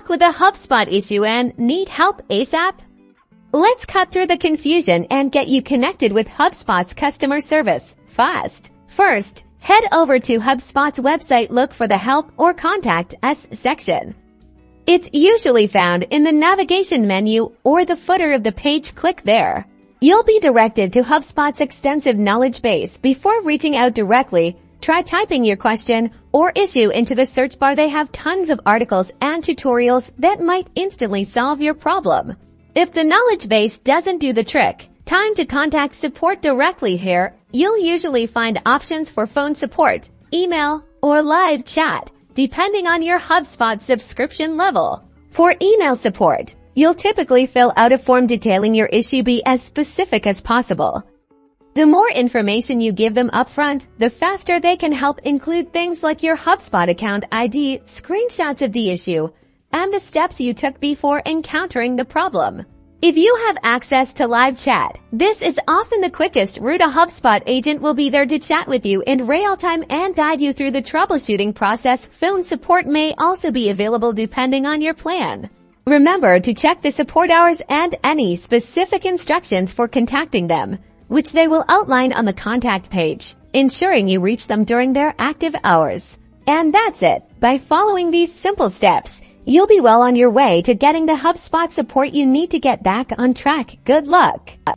Stuck with a HubSpot issue and need help ASAP? Let's cut through the confusion and get you connected with HubSpot's customer service fast. First, head over to HubSpot's website, look for the Help or Contact Us section. It's usually found in the navigation menu or the footer of the page. Click there. You'll be directed to HubSpot's extensive knowledge base. Before reaching out directly, try typing your question or issue into the search bar. They have tons of articles and tutorials that might instantly solve your problem. If the knowledge base doesn't do the trick, time to contact support directly. Here, you'll usually find options for phone support, email, or live chat, depending on your HubSpot subscription level. For email support, you'll typically fill out a form detailing your issue. Be as specific as possible. The more information you give them upfront, the faster they can help. Include things like your HubSpot account ID, screenshots of the issue, and the steps you took before encountering the problem. If you have access to live chat, this is often the quickest route. A HubSpot agent will be there to chat with you in real time and guide you through the troubleshooting process. Phone support may also be available depending on your plan. Remember to check the support hours and any specific instructions for contacting them, which they will outline on the contact page, ensuring you reach them during their active hours. And that's it. By following these simple steps, you'll be well on your way to getting the HubSpot support you need to get back on track. Good luck!